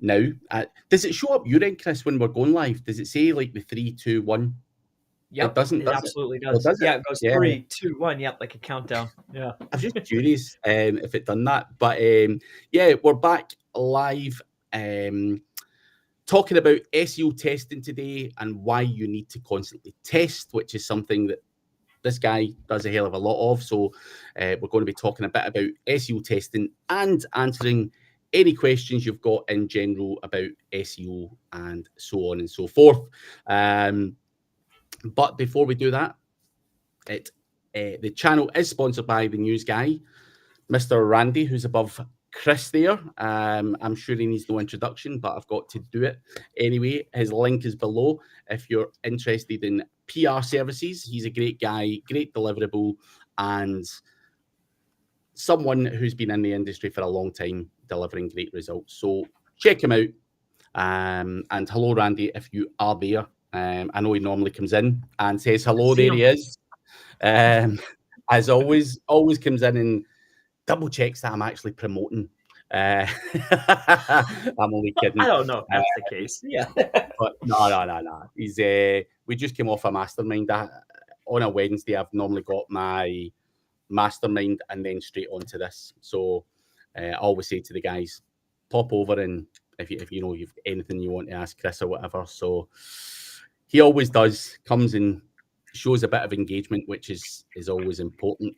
now. Does it show up your end, Chris, when we're going live? Does it say like the 3, 2, 1? Yep, It doesn't, does absolutely it? does. Or does Yeah, it? it goes Yeah. 3, 2, 1. Yep, like a countdown. Yeah. I'm just curious if it done that. But yeah, we're back live talking about SEO testing today and why you need to constantly test, which is something that this guy does a hell of a lot of. So we're going to be talking a bit about SEO testing and answering any questions you've got in general about SEO and so on and so forth. But before we do that, the channel is sponsored by the news guy, Mr. Randy, who's above Chris there. I'm sure he needs no introduction, but I've got to do it anyway. His link is below if you're interested in PR services. He's a great guy, great deliverable, and someone who's been in the industry for a long time, delivering great results. So check him out. And hello, Randy, if you are there. I know he normally comes in and says hello. There he is. As always comes in and double checks that I'm actually promoting. I'm only kidding. I don't know if that's the case. Yeah. But no. He's we just came off a mastermind. On a Wednesday, I've normally got my mastermind and then straight onto this. So I always say to the guys, pop over and if you know you've anything you want to ask Chris or whatever. So he always does, comes and shows a bit of engagement, which is always important.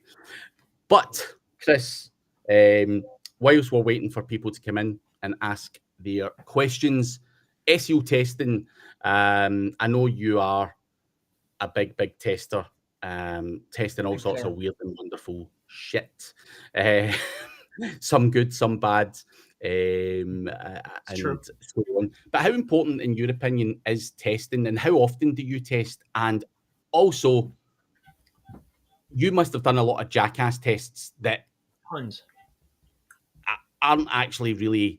But Chris, whilst we're waiting for people to come in and ask their questions, SEO testing, I know you are a big tester, testing all sorts of weird and wonderful shit. Some good, some bad, and true. so on. But how important, in your opinion, is testing, and how often do you test? And also, you must have done a lot of jackass tests that Tons. aren't actually really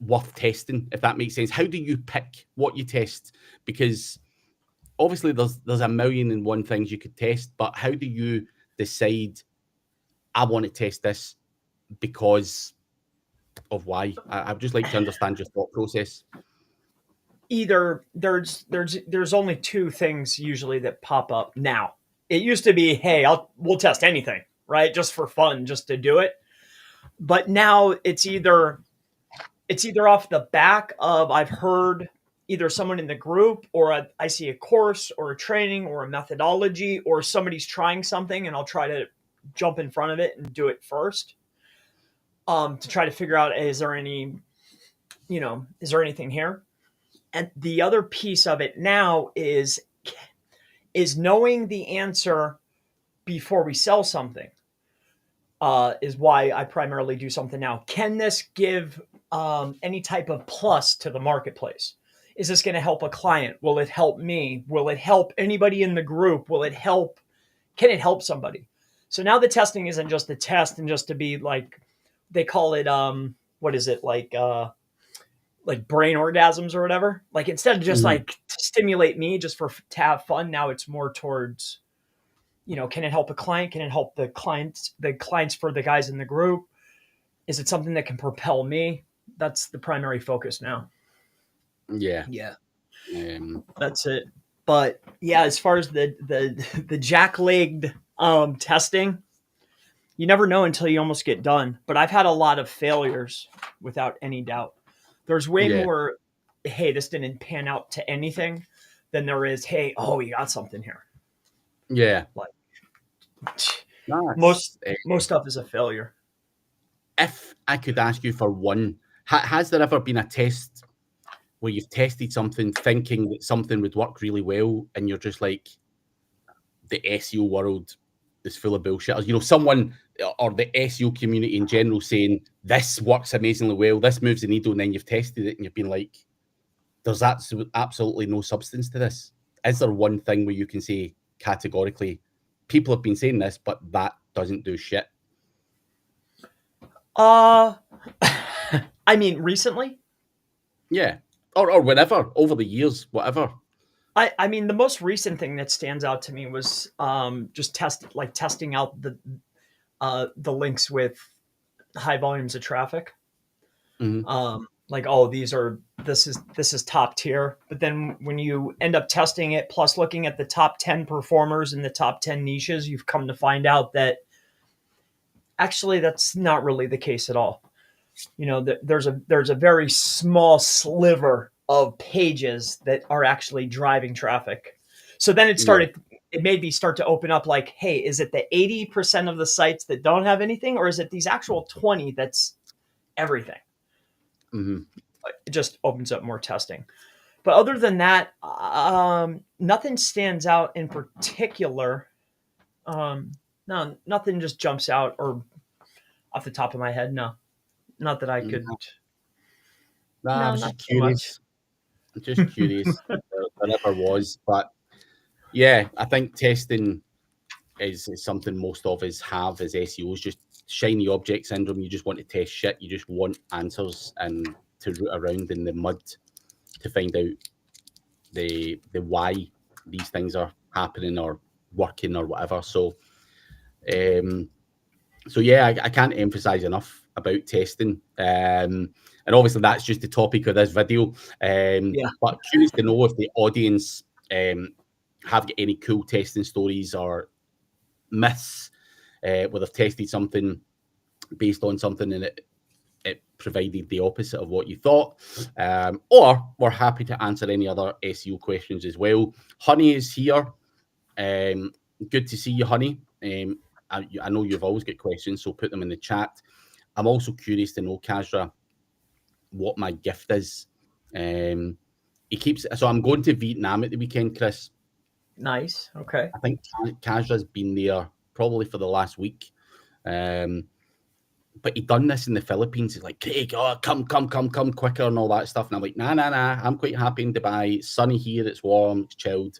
worth testing, if that makes sense. How do you pick what you test? Because obviously there's a million and one things you could test, but how do you decide I want to test this because of why? I'd just like to understand your thought process. Either there's only two things usually that pop up now. It used to be, hey, we'll test anything, right? Just for fun, just to do it. But now it's either off the back of I've heard either someone in the group or I see a course or a training or a methodology or somebody's trying something and I'll try to jump in front of it and do it first to try to figure out, is there anything here? And the other piece of it now is knowing the answer before we sell something. Is why I primarily do something now. Can this give any type of plus to the marketplace? Is this going to help a client? Will it help me? Will it help anybody in the group? Can it help somebody? So now the testing isn't just a test and just to be like, they call it, what is it? Like brain orgasms or whatever. Like instead of just like to stimulate me just to have fun, now it's more towards, can it help a client? Can it help the clients for the guys in the group? Is it something that can propel me? That's the primary focus now. Yeah. That's it. But yeah, as far as the jack-legged testing, you never know until you almost get done. But I've had a lot of failures without any doubt. There's way more, hey, this didn't pan out to anything, than there is, hey, oh, you got something here. Yeah. Like most stuff is a failure. If I could ask you for one, has there ever been a test where you've tested something thinking that something would work really well and you're just like, the SEO world is full of bullshit? Someone or the SEO community in general saying this works amazingly well, this moves the needle, and then you've tested it and you've been like, there's absolutely no substance to this. Is there one thing where you can say categorically, people have been saying this, but that doesn't do shit? I mean, recently? Yeah. Or whenever, over the years, whatever. I mean, the most recent thing that stands out to me was just testing out the links with high volumes of traffic. like, oh, this is top tier. But then when you end up testing it, plus looking at the top 10 performers in the top 10 niches, you've come to find out that actually that's not really the case at all. You know, there's a very small sliver of pages that are actually driving traffic. So then it made me start to open up like, hey, is it the 80% of the sites that don't have anything, or is it these actual 20 that's everything? Mm-hmm. It just opens up more testing. But other than that, nothing stands out in particular. No, nothing just jumps out or off the top of my head. No, not that I could. Nah, I No, was not just so much. curious. Just curious. There never was. But yeah, I think testing is something most of us have as SEOs, just shiny object syndrome. You just want to test shit. You just want answers and to root around in the mud to find out the why these things are happening or working or whatever. So yeah, I can't emphasize enough about testing. And obviously that's just the topic of this video. But curious to know if the audience have got any cool testing stories or myths where they've tested something based on something and it provided the opposite of what you thought. Or we're happy to answer any other SEO questions as well. Honey is here. Good to see you, Honey. I know you've always got questions, so put them in the chat. I'm also curious to know, Kazra, what my gift is. So I'm going to Vietnam at the weekend, Chris. Nice. Okay. I think Kazra's been there probably for the last week. But he done this in the Philippines. He's like, Craig, come quicker and all that stuff. And I'm like, nah. I'm quite happy in Dubai. It's sunny here. It's warm. It's chilled.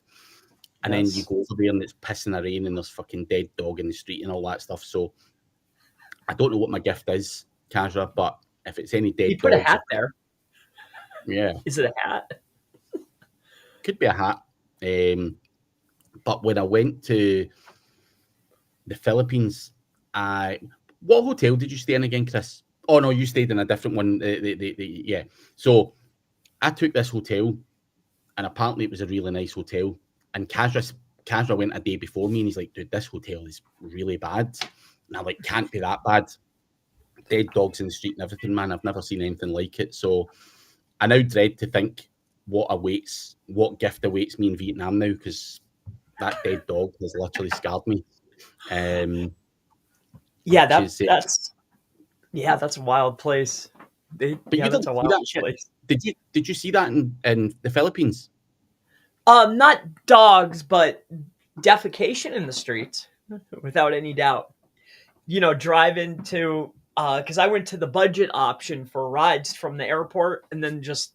And then you go over there and it's pissing the rain and there's fucking dead dog in the street and all that stuff. So I don't know what my gift is, Kazra, but if it's any dead You put dogs, a hat there. Yeah. Is it a hat? Could be a hat. But when I went to the Philippines, what hotel did you stay in again, Chris? Oh, no, you stayed in a different one. Yeah. So I took this hotel, and apparently it was a really nice hotel. And Kazra went a day before me, and he's like, dude, this hotel is really bad. And I'm like, can't be that bad. Dead dogs in the street and everything, man. I've never seen anything like it. So I now dread to think what gift awaits me in Vietnam now, because that dead dog has literally scarred me. Yeah, that's a wild place. That's a wild place. Did you see that in the Philippines? Not dogs, but defecation in the streets, without any doubt. You know, driving to because I went to the budget option for rides from the airport, and then just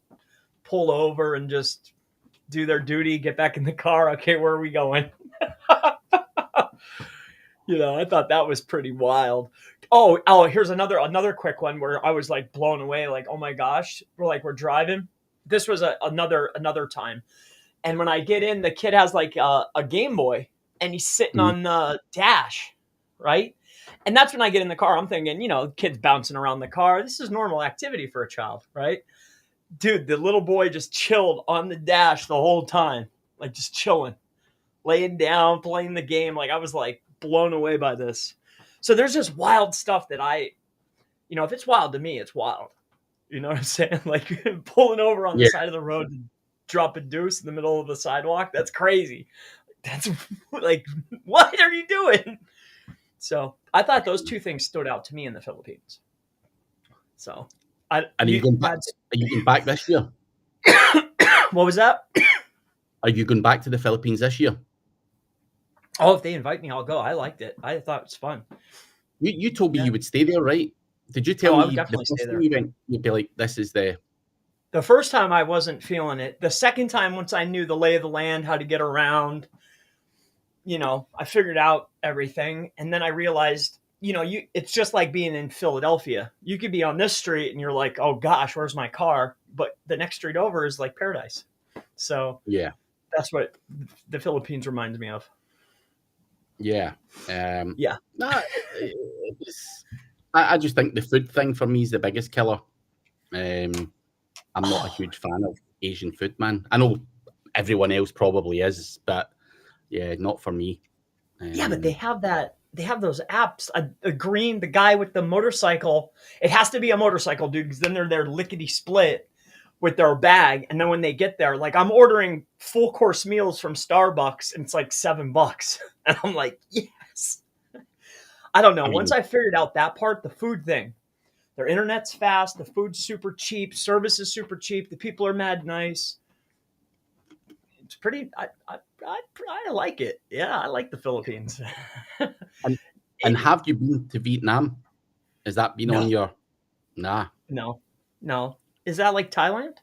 pull over and just do their duty, get back in the car. Okay, where are we going? You know, I thought that was pretty wild. Oh, here's another quick one where I was like blown away. Like, oh my gosh, we're driving. This was another time. And when I get in, the kid has like a Game Boy and he's sitting on the dash, right? And that's when I get in the car. I'm thinking, you know, kid's bouncing around the car. This is normal activity for a child, right? Dude, the little boy just chilled on the dash the whole time, like just chilling, laying down, playing the game. Like I was like blown away by this. So there's just wild stuff that if it's wild to me, it's wild. You know what I'm saying? Like pulling over on the side of the road and drop a deuce in the middle of the sidewalk. That's crazy. That's like, what are you doing? So I thought those two things stood out to me in the Philippines. So are you going back this year? What was that? Are you going back to the Philippines this year? Oh, if they invite me, I'll go. I liked it. I thought it was fun. You told me you would stay there, right? Did you tell I me would definitely stay there? You'd be like, this is the first time I wasn't feeling it. The second time, once I knew the lay of the land, how to get around, you know, I figured out everything. And then I realized, you know, it's just like being in Philadelphia. You could be on this street and you're like, oh gosh, where's my car? But the next street over is like paradise. So yeah, that's what the Philippines reminds me of. Yeah. Yeah. No, I just think the food thing for me is the biggest killer. I'm not a huge fan of Asian food, man. I know everyone else probably is, but yeah, not for me. Yeah, but they have that. They have those apps. The guy with the motorcycle. It has to be a motorcycle, dude, because then they're there lickety split with their bag, and then when they get there, like I'm ordering full course meals from Starbucks, and it's like $7, and I'm like, yes. I don't know. I Once mean, I figured out that part, the food thing, their internet's fast, the food's super cheap, service is super cheap, the people are mad nice. It's pretty. I like it. Yeah, I like the Philippines. and, and have you been to Vietnam? Has that been on No, your? Nah. no, no. Is that like Thailand?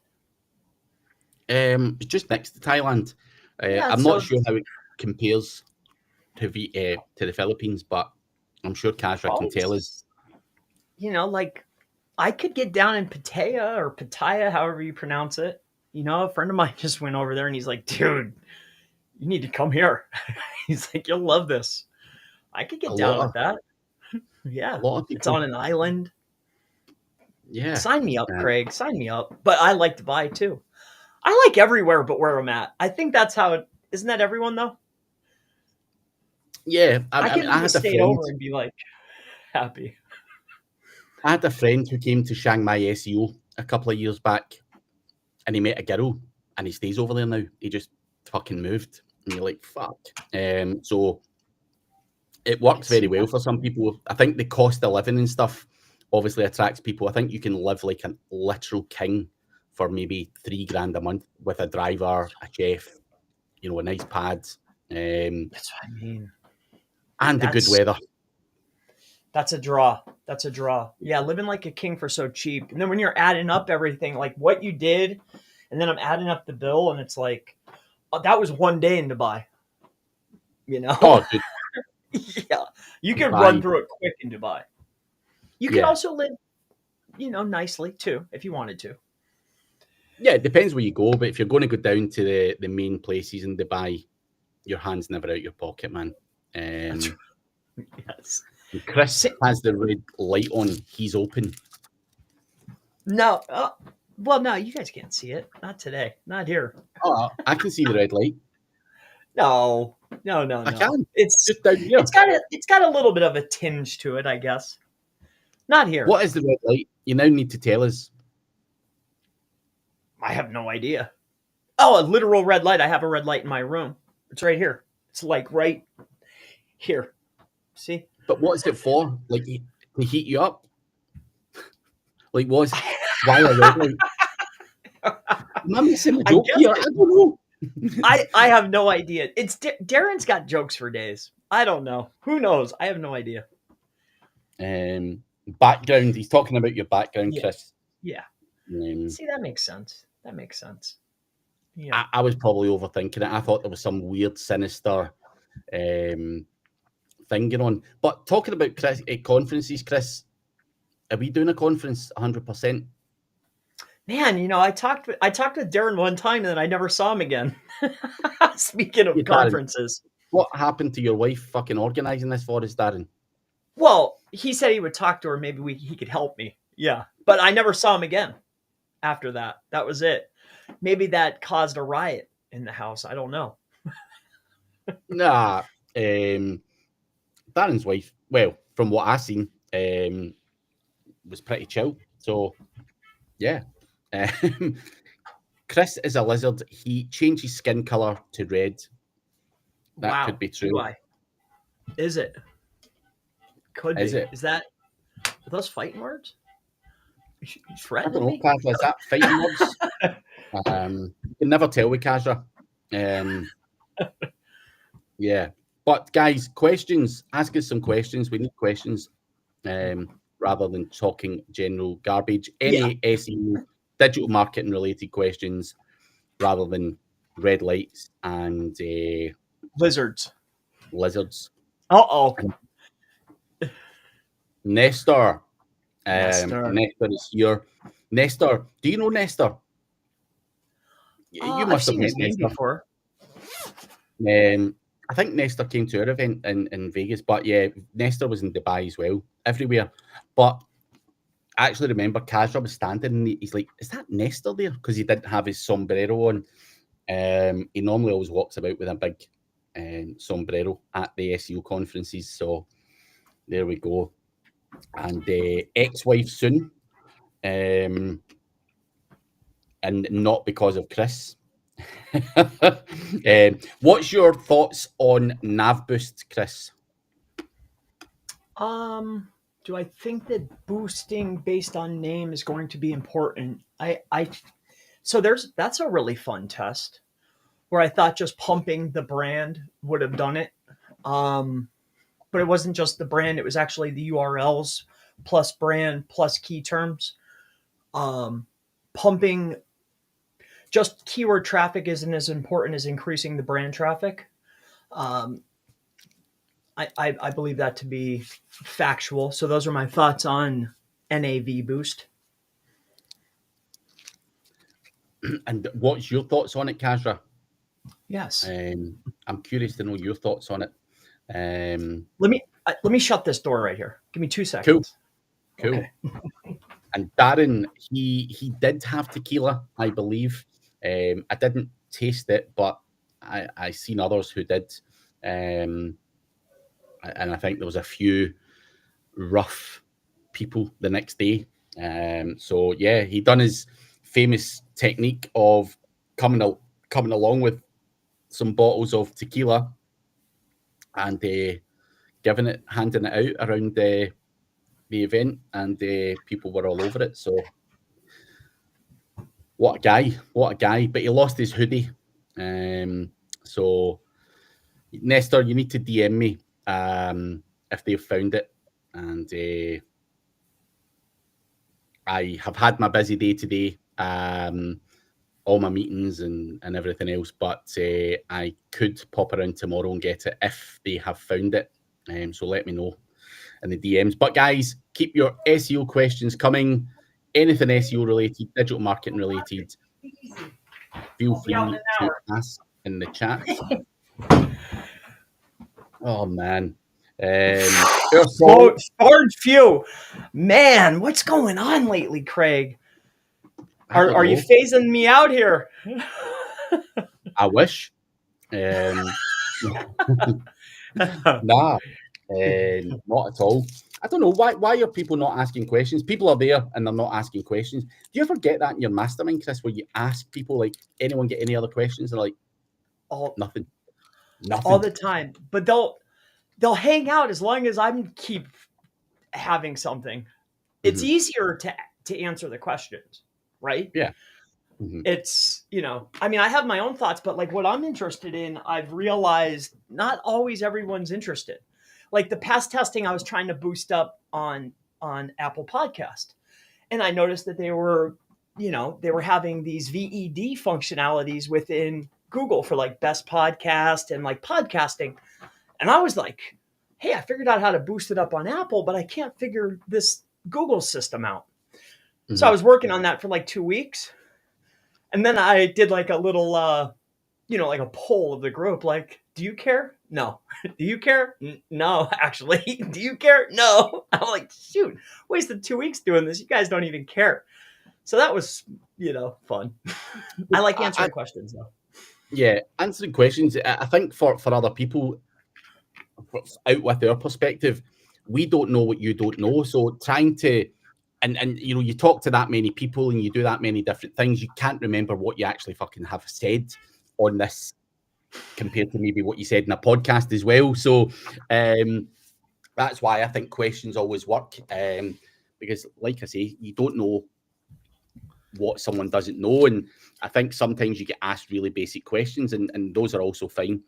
It's just next to Thailand. Yeah. I'm So not sure how it compares to the Philippines, but I'm sure Kazra can probably, tell us. like I could get down in Pattaya or Pattaya, however you pronounce it. A friend of mine just went over there and he's like, dude, you need to come here. He's like, you'll love this. I could A get down lot with of that. a Yeah. lot of It's people. on an island. Yeah. Sign me up, Craig. Sign me up. But I like Dubai too. I like everywhere but where I'm at. I think that's how it isn't that everyone though? Yeah. I I can mean, I leave a had a state friend. over and be like happy. I had a friend who came to Chiang Mai SEO a couple of years back, and he met a girl, and he stays over there now. He just fucking moved, and you're like, fuck. So it works very well for some people. I think the cost of living and stuff obviously attracts people. I think you can live like a literal king for maybe $3,000 a month with a driver, a chef, a nice pad, That's what I mean. and the good That's weather. That's a draw. That's a draw. Yeah, living like a king for so cheap. And then when you're adding up everything, like what you did, and then I'm adding up the bill, and it's like, oh, that was one day in Dubai. Oh, dude, Yeah. You can run Dubai. through it quick in Dubai. You can Yeah. also live, nicely too, if you wanted to. Yeah, it depends where you go, but if you're going to go down to the main places in Dubai, your hand's never out your pocket, man. That's yes. Chris has the red light on. He's open. No. Well, no, you guys can't see it. Not today. Not here. Oh, I can see the red light. No. I can. It's Just down here. it's got a little bit of a tinge to it, I guess. Not here. What is the red light? You now need to tell us. I have no idea. Oh, a literal red light. I have a red light in my room. It's right here. It's like right here. See? But what is it for? Like to heat you up? Like why a red light? Am I missing a joke here? I don't know. I have no idea. It's Darren's got jokes for days. I don't know. Who knows? I have no idea. Background. He's talking about your background, Chris. Yeah. See, that makes sense. Yeah. I was probably overthinking it. I thought there was some weird, sinister thing going on. But talking about conferences, Chris, are we doing a conference 100%? Man, I talked with Darren one time and then I never saw him again. Speaking of conferences. Darren, what happened to your wife fucking organizing this for us, Darren? Well, he said he would talk to her. Maybe he could help me. Yeah. But I never saw him again after that. That was it. Maybe that caused a riot in the house. I don't know. Nah. Darren's wife, well, from what I seen, was pretty chill. So, yeah. Chris is a lizard. He changes skin color to red. That could be true. Why? Is it? Could be. Is it? Is that? Are those fighting words? You I threatening don't know, me? Kazra. Is that fighting words? You can never tell with Kazra. Yeah. But guys, questions. Ask us some questions. We need questions rather than talking general garbage. Any SEO, digital marketing related questions rather than red lights and Lizards. Uh-oh. Nestor. Nestor is here. Nestor, do you know Nestor? You must have met Nestor before. I think Nestor came to our event in Vegas, but yeah, Nestor was in Dubai as well, everywhere. But I actually remember Kazra was standing and he's like, is that Nestor there? Because he didn't have his sombrero on. He normally always walks about with a big sombrero at the SEO conferences. So there we go. And ex-wife soon. And not because of Chris. What's your thoughts on Navboost, Chris? Do I think that boosting based on name is going to be important? So that's a really fun test where I thought just pumping the brand would have done it. But it wasn't just the brand, it was actually the URLs plus brand plus key terms. Pumping just keyword traffic isn't as important as increasing the brand traffic. I believe that to be factual. So those are my thoughts on NAV boost. And what's your thoughts on it, Kazra? Yes. I'm curious to know your thoughts on it. Let me shut this door right here. Give me 2 seconds. Cool. Okay. And Darren, he did have tequila, I believe. I didn't taste it, but I seen others who did. And I think there was a few rough people the next day. So yeah, he done his famous technique of coming along with some bottles of tequila and handing it out around the event, and people were all over it. So what a guy! But he lost his hoodie. So Nestor, you need to DM me if they've found it. And I have had my busy day today, all my meetings and everything else, but I could pop around tomorrow and get it if they have found it. So let me know in the DMs. But guys, keep your SEO questions coming. Anything SEO related, digital marketing related, feel free to ask in the chat. Oh man. Storage few. Man, what's going on lately, Craig? Are you phasing me out here? I wish. Nah, not at all. I don't know why are people not asking questions? People are there and they're not asking questions. Do you ever get that in your mastermind, Chris, where you ask people like, anyone get any other questions? They're like, nothing. All the time. But they'll hang out as long as I keep having something. It's easier to answer the questions, right? Yeah. It's, I mean, I have my own thoughts, but like what I'm interested in, I've realized not always everyone's interested. Like the past testing I was trying to boost up on Apple Podcast. And I noticed that they were having these VED functionalities within Google for like best podcast and like podcasting. And I was like, hey, I figured out how to boost it up on Apple, but I can't figure this Google system out. So I was working on that for like 2 weeks. And then I did like a little, like a poll of the group, like, do you care? No. Do you care? No, actually. Do you care? No. I'm like, shoot, wasted 2 weeks doing this. You guys don't even care. So that was, fun. I like answering questions though. Yeah, answering questions. I think for other people, out with their perspective, we don't know what you don't know. So trying to, and you talk to that many people and you do that many different things, you can't remember what you actually fucking have said on this compared to maybe what you said in a podcast as well. So that's why I think questions always work, because like I say, you don't know what someone doesn't know, and I think sometimes you get asked really basic questions, and those are also fine.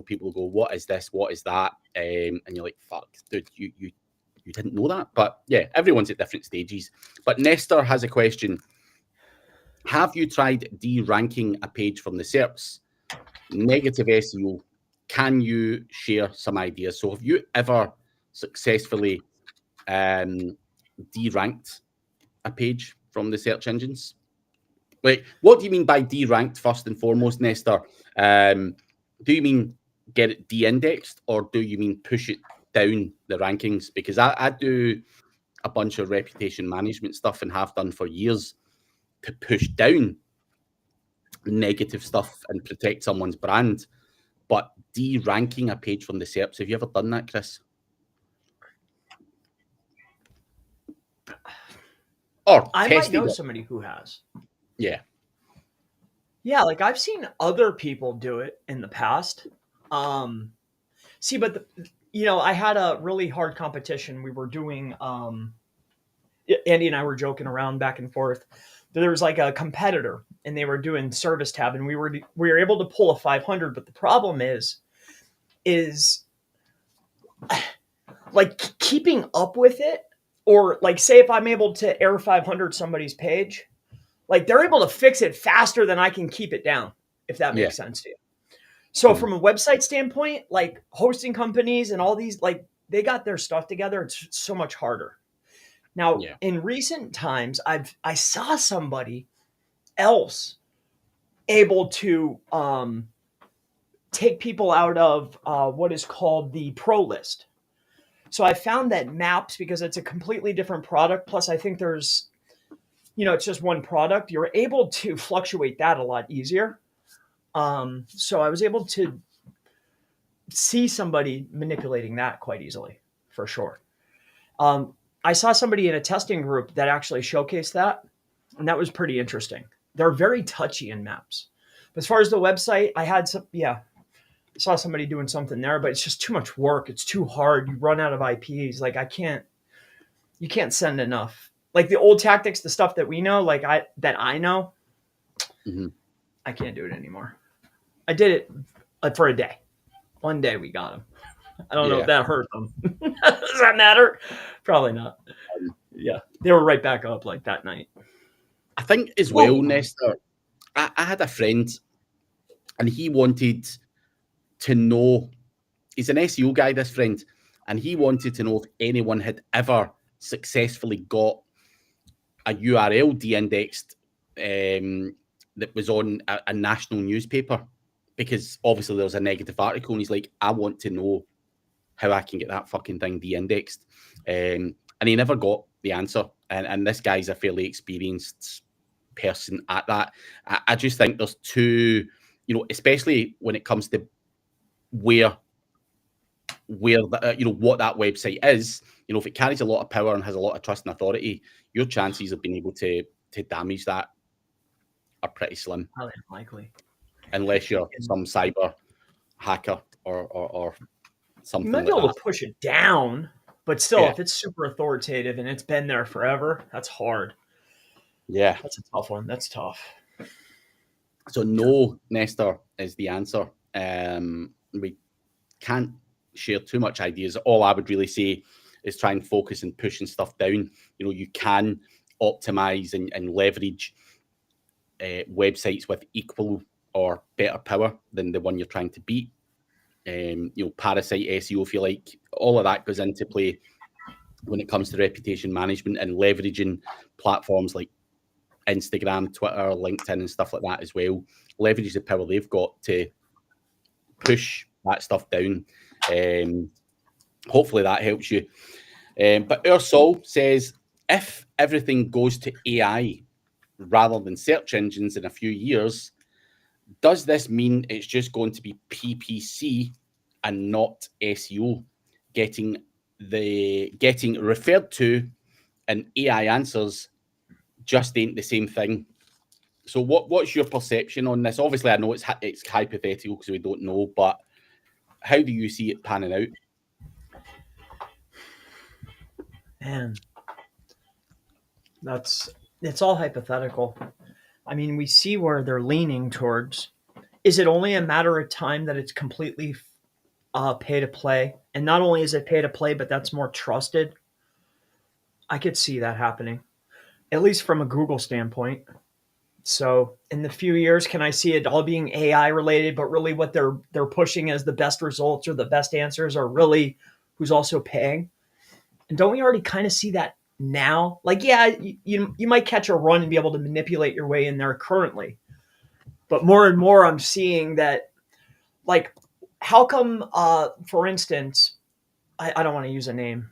People go, what is this, what is that, and you're like, fuck, dude, you didn't know that. But yeah, everyone's at different stages. But Nestor has a question. Have you tried de-ranking a page from the SERPs? Negative SEO. Can you share some ideas? So have you ever successfully de-ranked a page from the search engines? Like, what do you mean by de-ranked first and foremost, Nestor? Do you mean get it de-indexed, or do you mean push it down the rankings? Because I do a bunch of reputation management stuff and have done for years to push down negative stuff and protect someone's brand. But de-ranking a page from the SERPs, have you ever done that, Chris? Or I tested might know it? somebody who has. Yeah. Yeah, like I've seen other people do it in the past. See, but I had a really hard competition. We were doing Andy and I were joking around back and forth. There was like a competitor and they were doing service tab and we were able to pull a 500, but the problem is like keeping up with it, or like say if I'm able to error 500 somebody's page, like they're able to fix it faster than I can keep it down, if that makes sense to you. So from a website standpoint, like hosting companies and all these, like they got their stuff together. It's so much harder. Now, in recent times, I saw somebody else able to take people out of what is called the pro list. So I found that Maps, because it's a completely different product, plus I think there's, it's just one product, you're able to fluctuate that a lot easier. So I was able to see somebody manipulating that quite easily, for sure. I saw somebody in a testing group that actually showcased that, and that was pretty interesting. They're very touchy in Maps. But as far as the website, I saw somebody doing something there, but it's just too much work. It's too hard. You run out of IPs. Like you can't send enough. Like the old tactics, the stuff that we know, that I know, I can't do it anymore. I did it for a day. One day we got them. I don't know if that hurt them. Does that matter? Probably not. Yeah, they were right back up like that night. I think as well, Nestor, I had a friend and he wanted to know, he's an SEO guy, this friend, and he wanted to know if anyone had ever successfully got a URL de-indexed that was on a national newspaper, because obviously there was a negative article, and he's like, I want to know how I can get that fucking thing de-indexed. And he never got the answer. And this guy's a fairly experienced person at that. I just think there's two, especially when it comes to where the, what that website is, if it carries a lot of power and has a lot of trust and authority, your chances of being able to damage that are pretty slim. Highly unlikely. Unless you're some cyber hacker or something. You might be able to push it down, but still, if it's super authoritative and it's been there forever, that's hard. Yeah. That's a tough one. That's tough. So no, Nestor, is the answer. We can't share too much ideas. All I would really say is try and focus and pushing stuff down. You can optimize and leverage websites with equal or better power than the one you're trying to beat. Parasite SEO, if you like, all of that goes into play when it comes to reputation management and leveraging platforms like Instagram, Twitter, LinkedIn, and stuff like that as well. Leverage the power they've got to push that stuff down. Hopefully that helps you. But Ursol says, if everything goes to AI rather than search engines in a few years, does this mean it's just going to be PPC and not SEO getting referred to, and AI answers just ain't the same thing? So what's your perception on this? Obviously, I know it's hypothetical because we don't know, but how do you see it panning out? Man, it's all hypothetical. I mean, we see where they're leaning towards. Is it only a matter of time that it's completely pay to play? And not only is it pay to play, but that's more trusted. I could see that happening, at least from a Google standpoint. So in the few years, can I see it all being AI related, but really what they're pushing as the best results or the best answers are really who's also paying? And don't we already kind of see that now? Like, yeah, you might catch a run and be able to manipulate your way in there currently. But more and more I'm seeing that, like, how come, for instance, I don't want to use a name.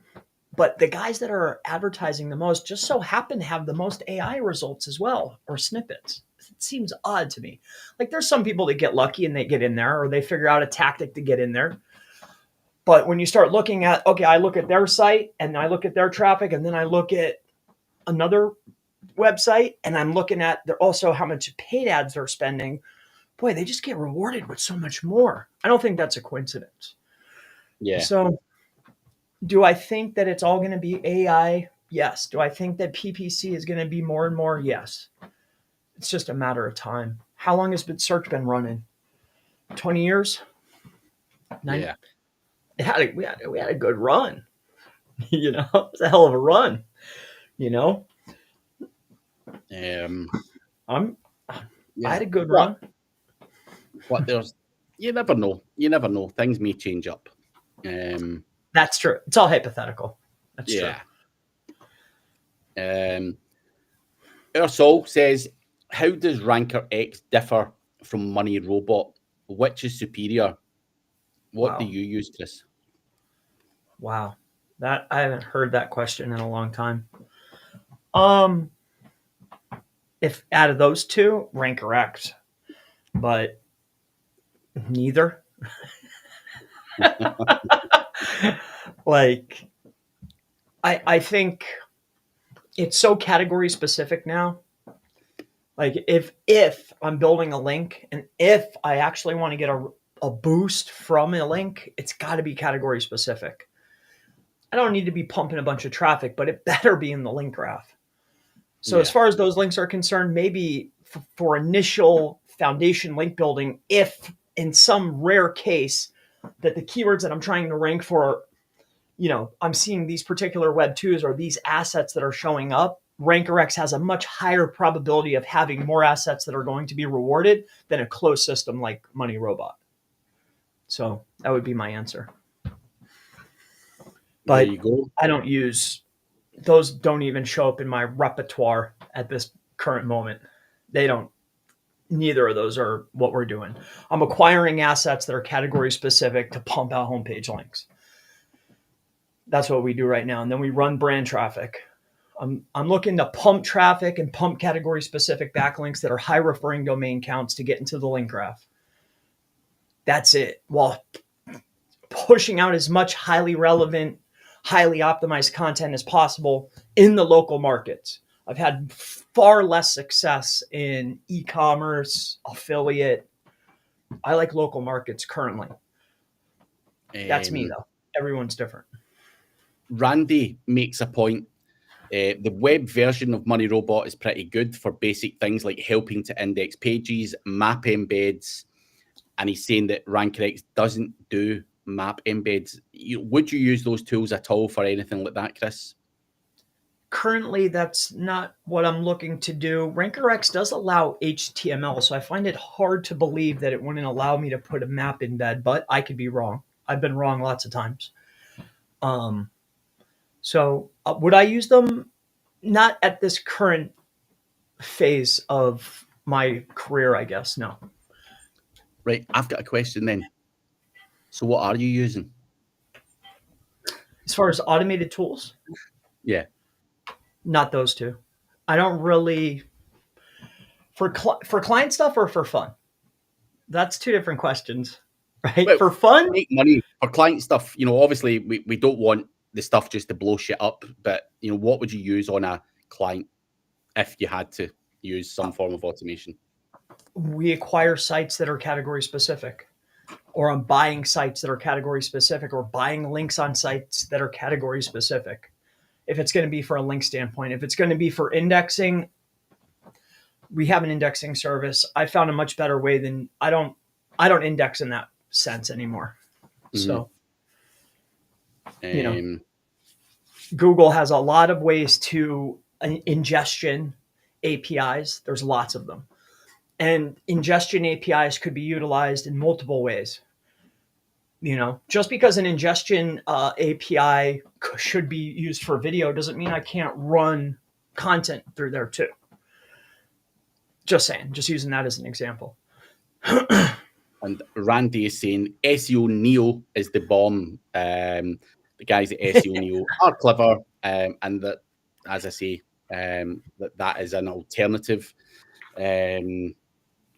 But the guys that are advertising the most just so happen to have the most AI results as well, or snippets. It seems odd to me. Like there's some people that get lucky and they get in there, or they figure out a tactic to get in there. But when you start looking at, okay, I look at their site and I look at their traffic, and then I look at another website and I'm looking at also how much paid ads they're spending, boy, they just get rewarded with so much more. I don't think that's a coincidence. Yeah. So do I think that it's all going to be AI? Yes. Do I think that PPC is going to be more and more? Yes. It's just a matter of time. How long has search been running? 20 years? 90? Yeah. We had a good run. You know, it's a hell of a run. You know, Yeah. I had a good run. But you never know. You never know. Things may change up. That's true. It's all hypothetical. That's true. Our Sol says, how does Ranker X differ from Money Robot? Which is superior? What do you use, Chris? Wow. That I haven't heard that question in a long time. If out of those two, Ranker X, but neither. Like, I think it's so category specific now. Like if I'm building a link and if I actually want to get a boost from a link, it's got to be category specific. I don't need to be pumping a bunch of traffic, but it better be in the link graph. So as far as those links are concerned, maybe for initial foundation link building, if in some rare case that the keywords that I'm trying to rank for, you know, I'm seeing these particular Web 2s or these assets that are showing up, Ranker X has a much higher probability of having more assets that are going to be rewarded than a closed system like Money Robot. So that would be my answer. But there you go. I don't use those, don't even show up in my repertoire at this current moment. They don't. Neither of those are what we're doing. I'm acquiring assets that are category specific to pump out homepage links. That's what we do right now. And then we run brand traffic. I'm looking to pump traffic and pump category specific backlinks that are high referring domain counts to get into the link graph. That's it. While pushing out as much highly relevant, highly optimized content as possible in the local markets. I've had far less success in e-commerce, affiliate. I like local markets currently. That's me though. Everyone's different. Randy makes a point. The web version of Money Robot is pretty good for basic things like helping to index pages, map embeds, and he's saying that Ranker X doesn't do map embeds. Would you use those tools at all for anything like that, Chris? Currently, that's not what I'm looking to do. Ranker X does allow HTML, so I find it hard to believe that it wouldn't allow me to put a map embed, but I could be wrong. I've been wrong lots of times. So would I use them? Not at this current phase of my career, I guess. No. Right. I've got a question then. So what are you using? As far as automated tools? Yeah. Not those two. I don't really, for client stuff or for fun? That's two different questions, right? Well, for fun? Make money. For client stuff, you know, obviously we don't want the stuff just to blow shit up, but you know, what would you use on a client if you had to use some form of automation? We acquire sites that are category specific, or I'm buying sites that are category specific, or buying links on sites that are category specific. If it's going to be for a link standpoint, if it's going to be for indexing, we have an indexing service. I found a much better way than I don't index in that sense anymore. Mm-hmm. So, you know, Google has a lot of ways to ingestion APIs. There's lots of them. And ingestion APIs could be utilized in multiple ways. You know, just because an ingestion API should be used for video doesn't mean I can't run content through there too. Just saying, just using that as an example. And Randy is saying SEO Neo is the bomb. the guys at SEO Neo are clever, and that, as I say, that is an alternative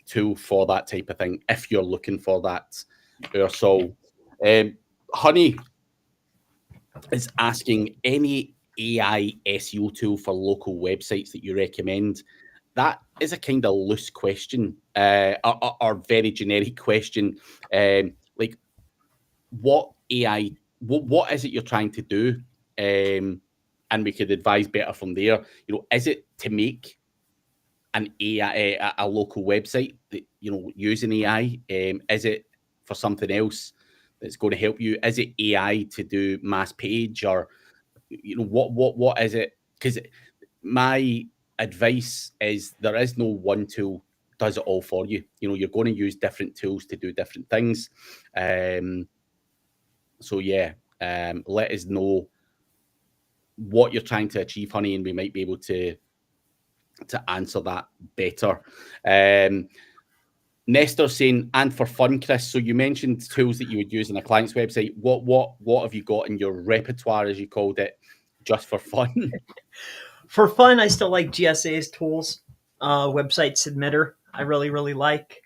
tool for that type of thing if you're looking for that. So, Honey is asking any AI SEO tool for local websites that you recommend. That is a kind of loose question, or very generic question. Like, what AI, what is it you're trying to do? And we could advise better from there. Is it to make an AI, a local website that, using AI? Is it for something else that's going to help you? Is it AI to do mass page, or what is it? Because my advice is there is no one tool does it all for you. You're going to use different tools to do different things. So yeah, let us know what you're trying to achieve, Honey, and we might be able to answer that better. Nestor saying, and for fun, Chris, so you mentioned tools that you would use on a client's website. What have you got in your repertoire, as you called it, just for fun? For fun, I still like GSA's tools. Website Submitter, I really, really like.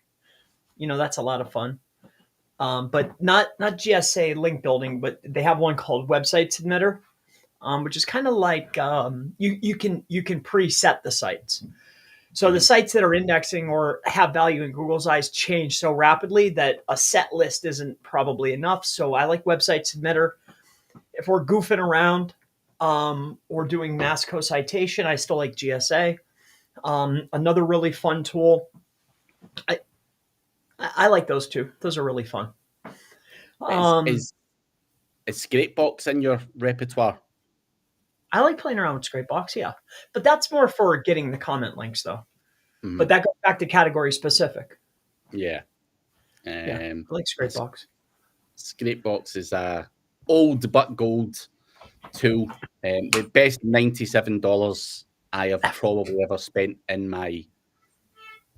That's a lot of fun. But not GSA link building, but they have one called Website Submitter, which is kind of like you can preset the sites. So the sites that are indexing or have value in Google's eyes change so rapidly that a set list isn't probably enough. So I like Website Submitter. If we're goofing around or doing mass co-citation, I still like GSA. Another really fun tool. I like those two. Those are really fun. Is Scrapebox in your repertoire? I like playing around with Scrapebox, yeah. But that's more for getting the comment links, though. Mm-hmm. But that goes back to category specific. Yeah. I like Scrapebox. Scrapebox is a old but gold tool. The best $97 I have probably ever spent in my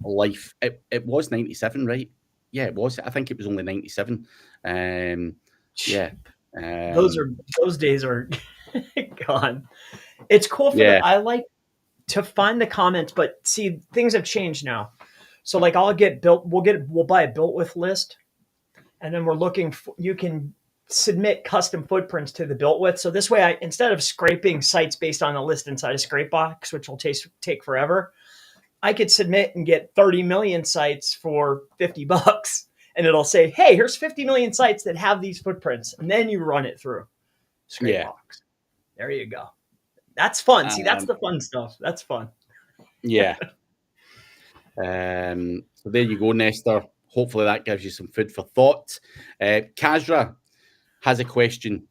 life. It was 97, right? Yeah, it was. I think it was only 97. Yeah. Those days are gone. It's cool for I like to find the comments, but see, things have changed now. So like we'll buy a built with list, and then we're looking for, you can submit custom footprints to the built with. So this way instead of scraping sites based on a list inside a Scrapebox, which will take forever, I could submit and get 30 million sites for $50. And it'll say, hey, here's 50 million sites that have these footprints. And then you run it through Scrapebox. Yeah. There you go. That's fun. See, that's the fun stuff. That's fun. Yeah. So there you go, Nestor. Hopefully that gives you some food for thought. Kazra has a question.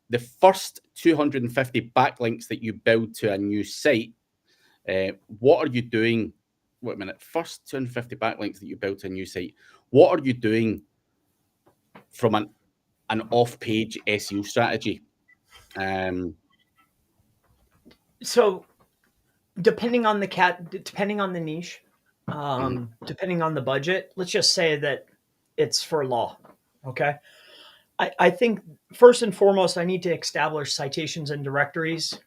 The first 250 backlinks that you build to a new site, what are you doing? Wait a minute. First 250 backlinks that you build to a new site, what are you doing from an off-page SEO strategy? So depending on the niche, depending on the budget, let's just say that it's for law. Okay. I think first and foremost, I need to establish citations and directories,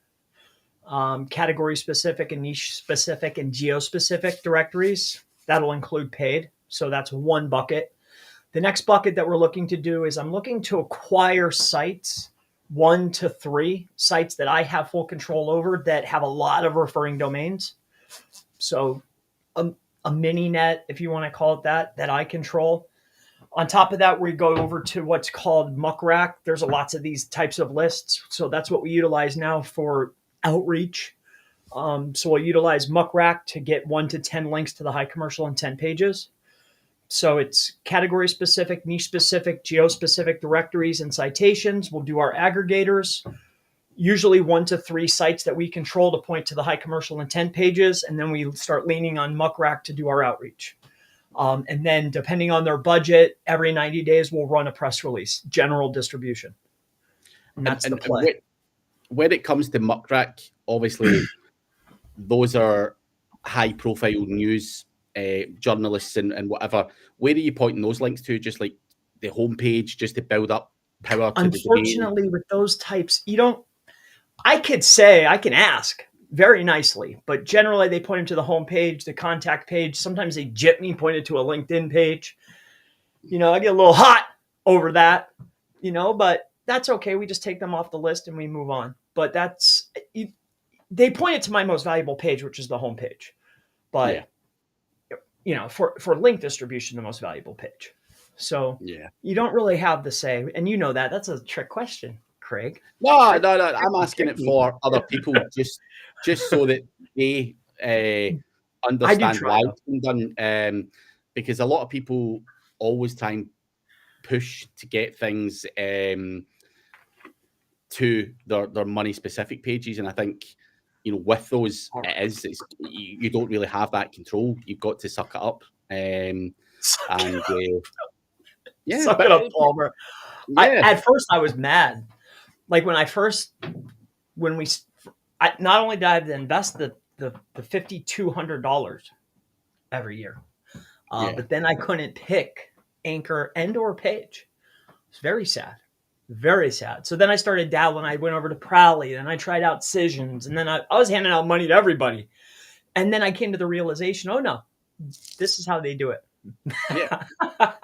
category specific and niche specific and geo-specific directories. That'll include paid. So that's one bucket. The next bucket that we're looking to do is I'm looking to acquire sites, 1 to 3 sites that I have full control over that have a lot of referring domains. So a mini net, if you want to call it that I control. On top of that, we go over to what's called Muckrack. There's lots of these types of lists. So that's what we utilize now for outreach. So we'll utilize Muckrack to get 1 to 10 links to the high commercial intent pages. So it's category specific, niche specific, geo specific directories and citations. We'll do our aggregators, usually 1 to 3 sites that we control to point to the high commercial intent pages. And then we start leaning on Muckrack to do our outreach. And then depending on their budget, every 90 days, we'll run a press release, general distribution. And that's the play. When it comes to Muckrack, obviously, those are high profile news journalists and whatever. Where are you pointing those links to? Just like the homepage, just to build up power to the domain. Unfortunately, with those types, you don't. I can ask very nicely, but generally they point them to the home page, the contact page. Sometimes they jip me pointed to a LinkedIn page. I get a little hot over that, but that's okay. We just take them off the list and we move on. But they point it to my most valuable page, which is the home page. But for link distribution, the most valuable page. So you don't really have the say, and that. That's a trick question, Craig. No. I'm asking it for other people, just so that they understand why it's been done. Because a lot of people always try and push to get things to their money specific pages, and I think with those you don't really have that control. You've got to suck it up. Suck it up, Palmer. Yeah. At first I was mad. Like when we not only did I have to invest the $5,200 every year, but then I couldn't pick anchor and or page. It's very sad. Very sad. So then I started dabbling. I went over to Prowly, then I tried out Cisions, and then I was handing out money to everybody. And then I came to the realization, oh no, this is how they do it. Yeah.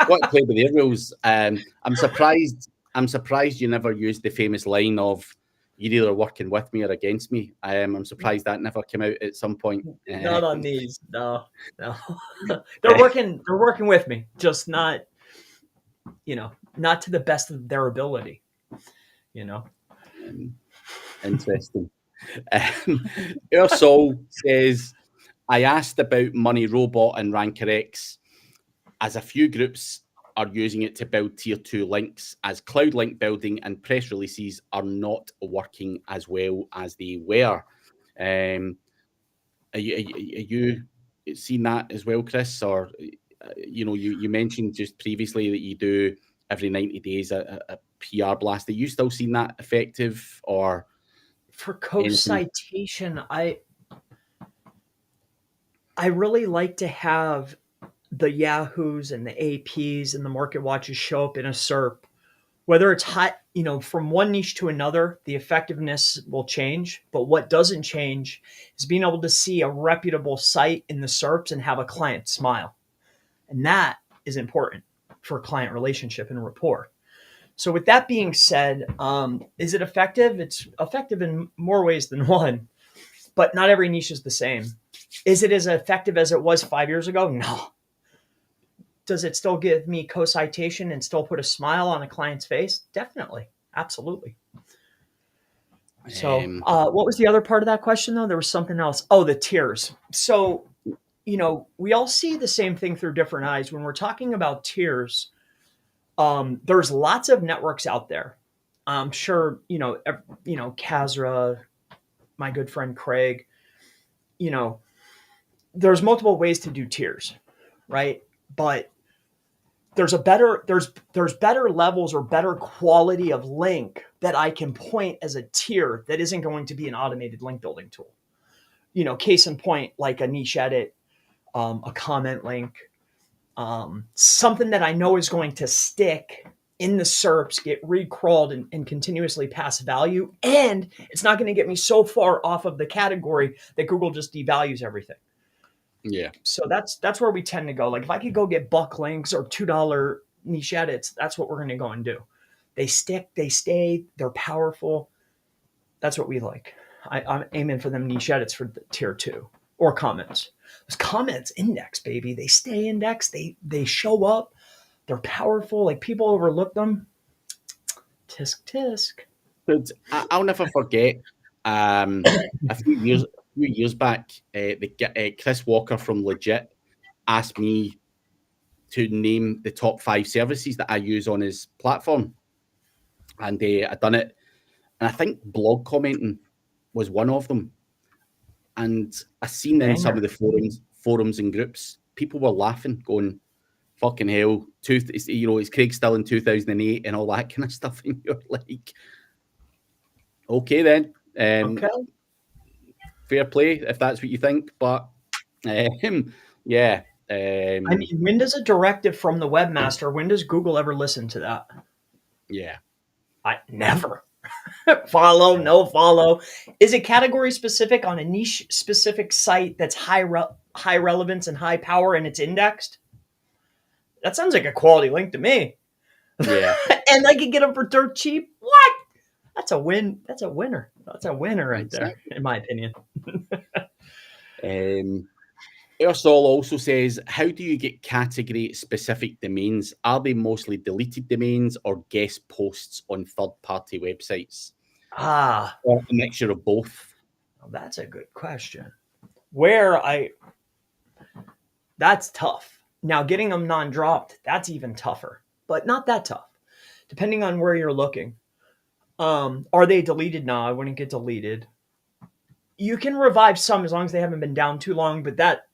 What play with their rules? I'm surprised you never used the famous line of "You're either working with me or against me." I'm surprised that never came out at some point. Not on these. No. They're working with me, just not to the best of their ability. Interesting. Our Soul says, I asked about Money Robot and RankerX, as a few groups are using it to build tier 2 links, as cloud link building and press releases are not working as well as they were. Are you seen that as well, Chris? Or you mentioned just previously that you do every 90 days a PR blast. Are you still seeing that effective? Or for co-citation, I really like to have the Yahoos and the APs and the Market Watches show up in a SERP. Whether it's hot, from one niche to another, the effectiveness will change. But what doesn't change is being able to see a reputable site in the SERPs and have a client smile. And that is important for client relationship and rapport. So with that being said, is it effective? It's effective in more ways than one, but not every niche is the same. Is it as effective as it was 5 years ago? No. Does it still give me co-citation and still put a smile on a client's face? Definitely. Absolutely. So what was the other part of that question, though? There was something else. Oh, the tiers. So, we all see the same thing through different eyes. When we're talking about tiers, there's lots of networks out there. I'm sure, Kazra, my good friend Craig, there's multiple ways to do tiers, right? But there's better levels or better quality of link that I can point as a tier that isn't going to be an automated link building tool. Case in point, like a niche edit, a comment link, something that I know is going to stick in the SERPs, get recrawled and continuously pass value. And it's not going to get me so far off of the category that Google just devalues everything. Yeah. So that's where we tend to go. Like if I could go get buck links or $2 niche edits, that's what we're going to go and do. They stick, they stay, they're powerful. That's what we like. I'm aiming for them niche edits for the tier 2 or comments. Those comments index, baby. They stay indexed. They show up. They're powerful. Like people overlook them. Tisk tisk. But I'll never forget. A few years back, Chris Walker from Legit asked me to name the top 5 services that I use on his platform, and I done it. And I think blog commenting was one of them. And I seen in some of the forums and groups, people were laughing, going, "Fucking hell, is Craig still in 2008 and all that kind of stuff?" And you're like, okay then. Okay. Fair play if that's what you think, but yeah. I mean, when does a directive from the webmaster, when does Google ever listen to that? Yeah. I never. Follow, no follow. Is it category specific on a niche specific site that's high relevance and high power and it's indexed? That sounds like a quality link to me. Yeah. And I can get them for dirt cheap. What? That's a win. That's a winner. That's a winner right there, in my opinion. Ersol also says, how do you get category specific domains? Are they mostly deleted domains or guest posts on third-party websites? Or a mixture of both? Well, that's a good question. That's tough. Now, getting them non-dropped, that's even tougher, but not that tough, depending on where you're looking. Are they deleted? No, I wouldn't get deleted. You can revive some as long as they haven't been down too long, but that,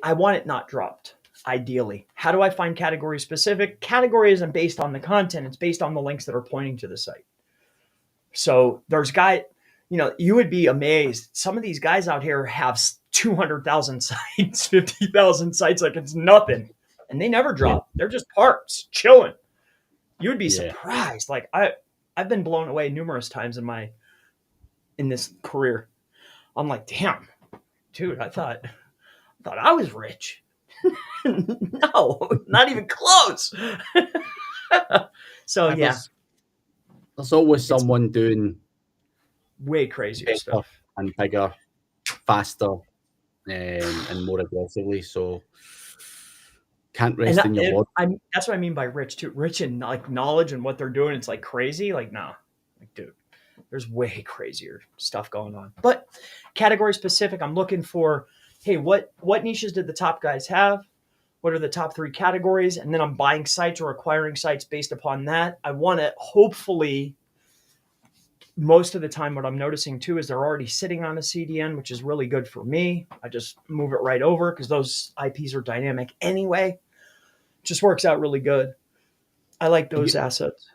I want it not dropped, ideally. How do I find category specific? Category isn't based on the content. It's based on the links that are pointing to the site. So there's you would be amazed. Some of these guys out here have 200,000 sites, 50,000 sites, like it's nothing. And they never drop. They're just parts, chilling. You would be surprised. Like I've been blown away numerous times in this career. I'm like, damn, dude, I thought I was rich. No, not even close. So yeah. There's always someone doing way crazier stuff and bigger, faster, and more aggressively. So can't rest in your word. That's what I mean by rich too. Rich in like knowledge and what they're doing. It's like crazy. Like, nah, like, dude, there's way crazier stuff going on. But category specific, I'm looking for, hey, what niches did the top guys have? What are the top 3 categories? And then I'm buying sites or acquiring sites based upon that. I want to hopefully, most of the time, what I'm noticing too is they're already sitting on a CDN, which is really good for me. I just move it right over because those IPs are dynamic anyway. It just works out really good. I like those assets.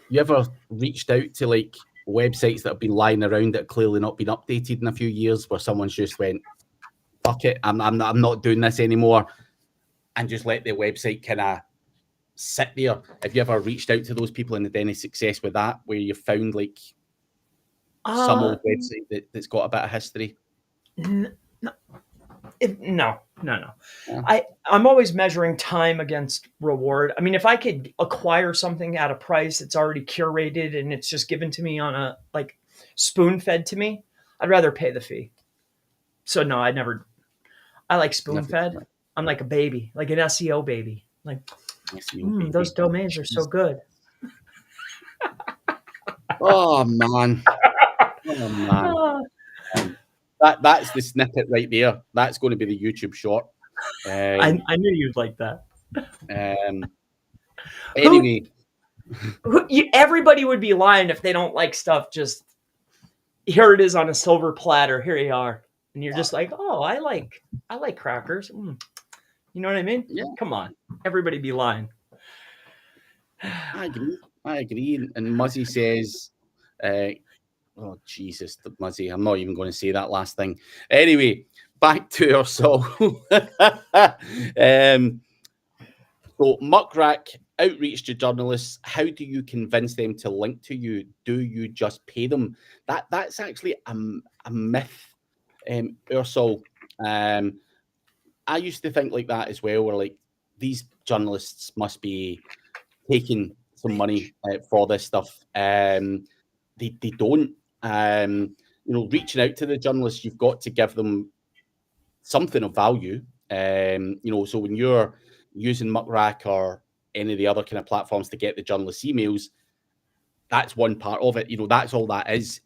You ever reached out to like websites that have been lying around that have clearly not been updated in a few years, where someone's just went, fuck it, I'm not doing this anymore, and just let the website kind of sit there? Have you ever reached out to those people and had any success with that, where you found like some old website that's got a bit of history? No. Yeah. I'm always measuring time against reward. I mean, if I could acquire something at a price that's already curated and it's just given to me on a like spoon-fed to me, I'd rather pay the fee. So no, I like spoon-fed. I'm like a baby, like an SEO baby. Like, those domains are so good. Oh man. That's the snippet right there. That's going to be the YouTube short. I knew you'd like that. Anyway, everybody would be lying if they don't like stuff. Just here it is on a silver platter. Here you are, and you're just like, oh, I like crackers. You know what I mean? Yeah. Come on, everybody be lying. I agree. And Muzzy says, oh, Jesus, Muzzy, I'm not even going to say that last thing. Anyway, back to our song. So, Muckrack, outreach to journalists. How do you convince them to link to you? Do you just pay them? That's actually a myth, Ursul. I used to think like that as well, where like these journalists must be taking some money for this stuff. They don't. Reaching out to the journalists, you've got to give them something of value. So when you're using Muckrack or any of the other kind of platforms to get the journalists' emails, that's one part of it. That's all that is.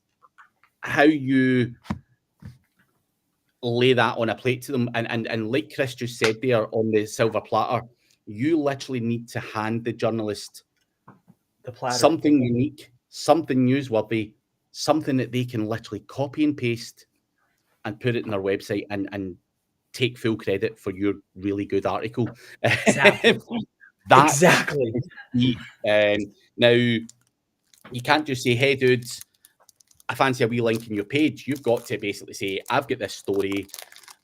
How you lay that on a plate to them, and like Chris just said there on the silver platter, you literally need to hand the journalist the platter, something unique, something newsworthy, something that they can literally copy and paste and put it in their website and take full credit for your really good article. Exactly. Exactly. Now, you can't just say, hey, dudes, I fancy a wee link in your page. You've got to basically say, I've got this story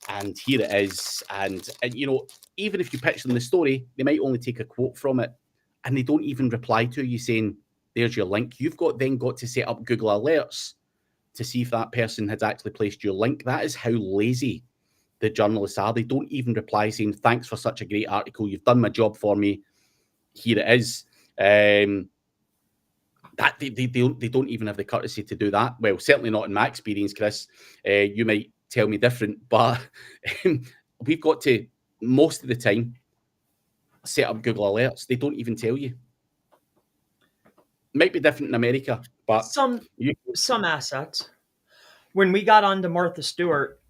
and here it is. And even if you pitch them the story, they might only take a quote from it. and they don't even reply to you saying, there's your link. You've then got to set up Google Alerts to see if that person has actually placed your link. That is how lazy the journalists are. They don't even reply saying, thanks for such a great article. You've done my job for me. Here it is. That they don't even have the courtesy to do that. Well, certainly not in my experience, Chris. You might tell me different, but we've got to, most of the time, set up Google Alerts. They don't even tell you. Might be different in America, but some assets. When we got onto Martha Stewart,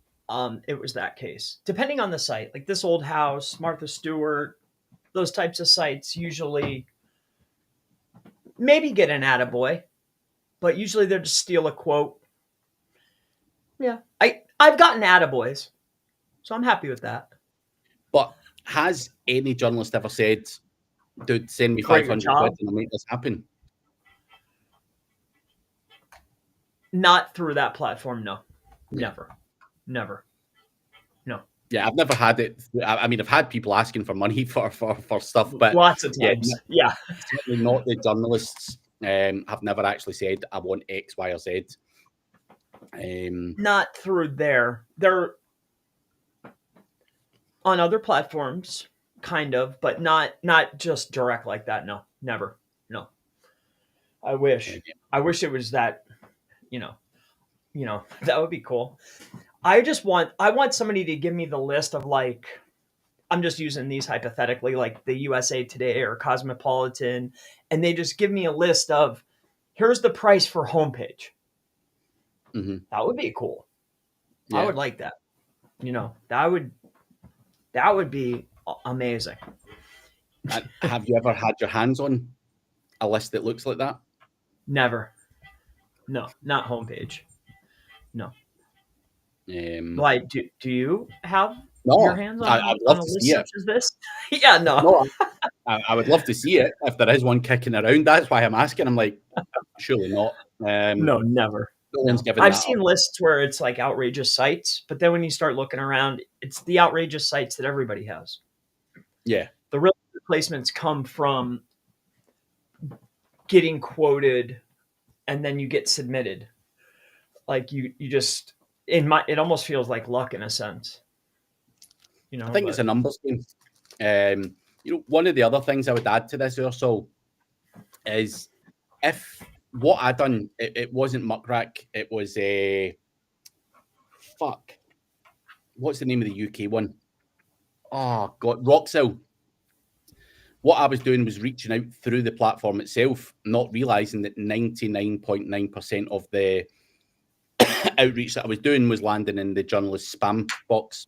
it was that case. Depending on the site, like This Old House, Martha Stewart, those types of sites usually maybe get an attaboy, but usually they'll just steal a quote. Yeah, I've gotten attaboys, so I'm happy with that. But has any journalist ever said, dude, send me 500 quid and I'll make this happen? Not through that platform, no. Never. No. Yeah, I've never had it. I mean, I've had people asking for money for stuff, but lots of times. Yeah. Certainly not the journalists. Have never actually said, I want X, Y, or Z. Not through there. They're on other platforms, kind of, but not just direct like that. No, never. No. I wish it was that, that would be cool. I want somebody to give me the list of, like, I'm just using these hypothetically, like the USA Today or Cosmopolitan, and they just give me a list of, here's the price for homepage. Mm-hmm. That would be cool. Yeah. I would like that. That would be amazing. Have you ever had your hands on a list that looks like that? Never. No, not homepage. No. Like, do you have your hands on a list such as this? Yeah, no. I would love to see it if there is one kicking around. That's why I'm asking. I'm like, surely not. No, never. No one's given I've seen lists where it's like outrageous sites, but then when you start looking around, it's the outrageous sites that everybody has. Yeah. The real placements come from getting quoted and then you get submitted. Like you just, it almost feels like luck in a sense. I think it's a numbers game. One of the other things I would add to this also is, if what I done, it wasn't Muckrack, it was what's the name of the UK one? Oh God, Roxhill. What I was doing was reaching out through the platform itself, not realizing that 99.9% of the outreach that I was doing was landing in the journalist spam box.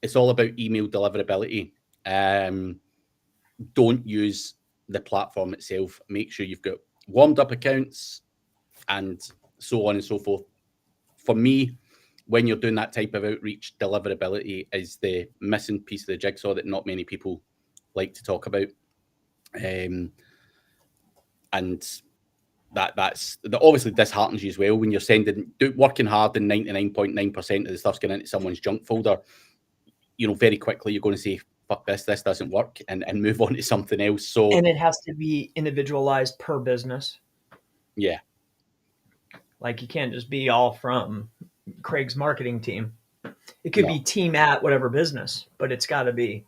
It's all about email deliverability. Don't use the platform itself. Make sure you've got warmed up accounts and so on and so forth. For me, when you're doing that type of outreach, deliverability is the missing piece of the jigsaw that not many people like to talk about. And that's obviously disheartens you as well when you're working hard and 99.9% of the stuff's going into someone's junk folder. Very quickly you're going to say, fuck this doesn't work, and move on to something else. So, and it has to be individualized per business. Yeah. Like, you can't just be all from Craig's marketing team. It could be team at whatever business, but it's got to be.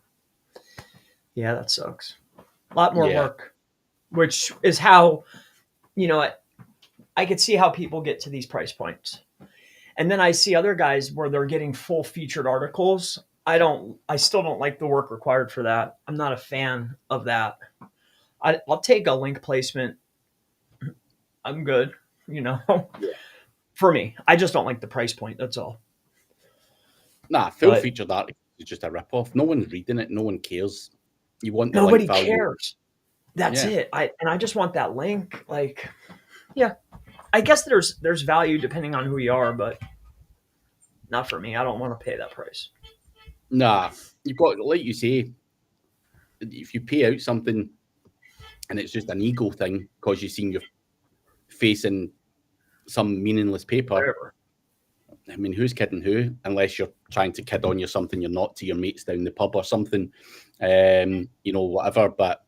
Yeah, that sucks. A lot more work, which is how, I could see how people get to these price points. And then I see other guys where they're getting full featured articles. I still don't like the work required for that. I'm not a fan of that. I'll take a link placement. I'm good, for me. I just don't like the price point. That's all. Full featured article is just a ripoff. No one's reading it. No one cares. You want the nobody link value. Cares. That's it. I just want that link. Like, yeah, I guess there's value depending on who you are, but not for me. I don't want to pay that price. You've got, like you say, if you pay out something and it's just an ego thing because you've seen your face in some meaningless paper. Whatever. I mean, who's kidding who? Unless you're trying to kid on you something you're not to your mates down the pub or something, whatever. But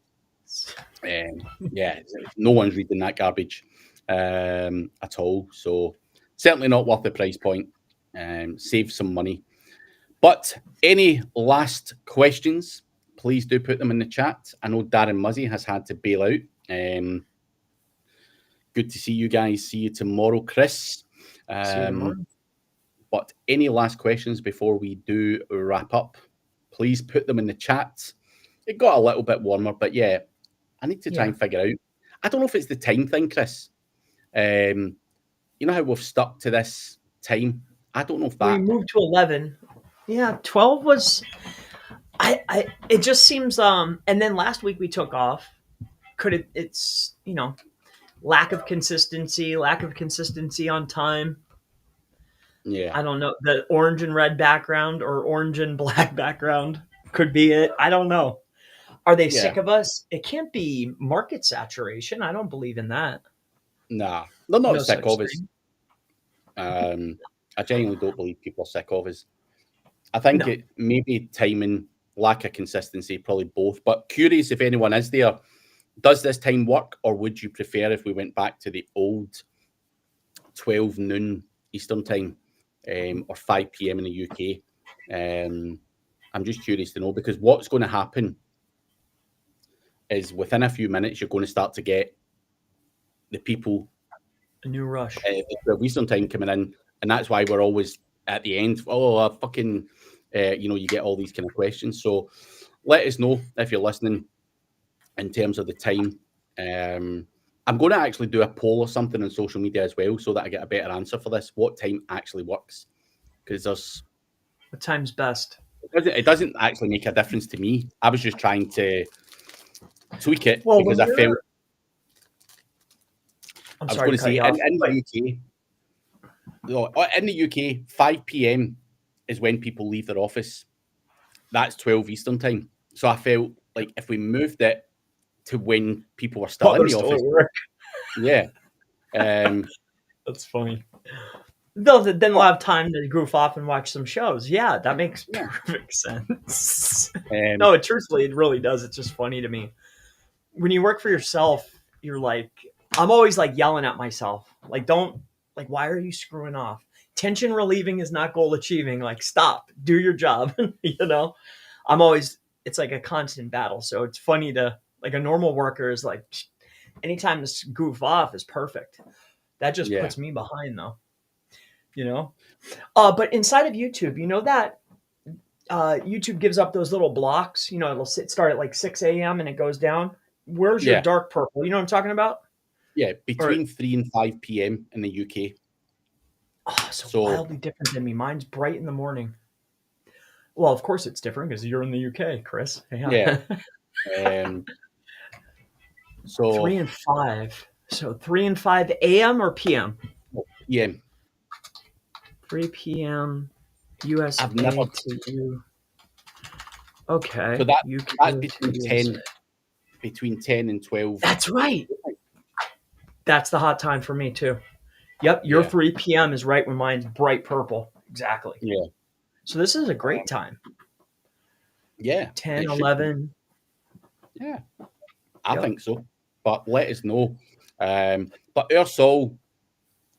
Yeah, no one's reading that garbage at all. So certainly not worth the price point. Save some money. But any last questions, please do put them in the chat. I know Darren Muzzy has had to bail out. Good to see you guys. See you tomorrow, Chris. See you tomorrow. But any last questions before we do wrap up, please put them in the chat. It got a little bit warmer, but yeah, I need to try and figure out. I don't know if it's the time thing, Chris. You know how we've stuck to this time? I don't know if that... We moved to 11. Yeah, 12 was... It just seems... And then last week we took off. It's, you know, lack of consistency on time. Yeah. I don't know. The orange and red background or orange and black background could be it. I don't know. Are they sick of us? It can't be market saturation. I don't believe in that. Nah, they're not sick of us. I genuinely don't believe people are sick of us. I think it may be timing, lack of consistency, probably both. But curious if anyone is there. Does this time work, or would you prefer if we went back to the old 12 noon Eastern time or 5 p.m. in the UK? I'm just curious to know, because what's going to happen is within a few minutes, you're going to start to get the people, a new rush, the Eastern time coming in. And that's why we're always at the end. Oh, fucking, you get all these kind of questions. So let us know if you're listening in terms of the time. I'm going to actually do a poll or something on social media as well, so that I get a better answer for this. What time actually works? Because there's... What time's best? It doesn't actually make a difference to me. I was just trying to tweak it because I felt... I'm sorry to cut you off. In the UK, 5 p.m. is when people leave their office. That's 12 Eastern time. So I felt like if we moved it to when people were still in the office. Yeah. That's funny. Then they'll have time to goof off and watch some shows. Yeah, that makes perfect sense. No, truthfully, it really does. It's just funny to me. When you work for yourself, you're like, I'm always like yelling at myself. Like, why are you screwing off? Tension relieving is not goal achieving. Like, stop, do your job. It's like a constant battle. So it's funny to, like, a normal worker is like, anytime to goof off is perfect. That just puts me behind though, but inside of YouTube, that YouTube gives up those little blocks, it'll start at like 6 a.m. and it goes down. Where's your dark purple? You know what I'm talking about? Yeah. Between 3 and 5 p.m. in the UK. Oh, so wildly different than me. Mine's bright in the morning. Well, of course it's different because you're in the UK, Chris. Yeah. So 3 and 5. So 3 and 5 a.m. or p.m.? PM. 3 p.m. USA I've never... to you. Okay. So that's between 10 and 12. That's right. That's the hot time for me too. Yep. Your 3 p.m. is right when mine's bright purple. Exactly. Yeah. So this is a great time. Yeah. 10, 11. Yeah. I think so. But let us know. But Ursol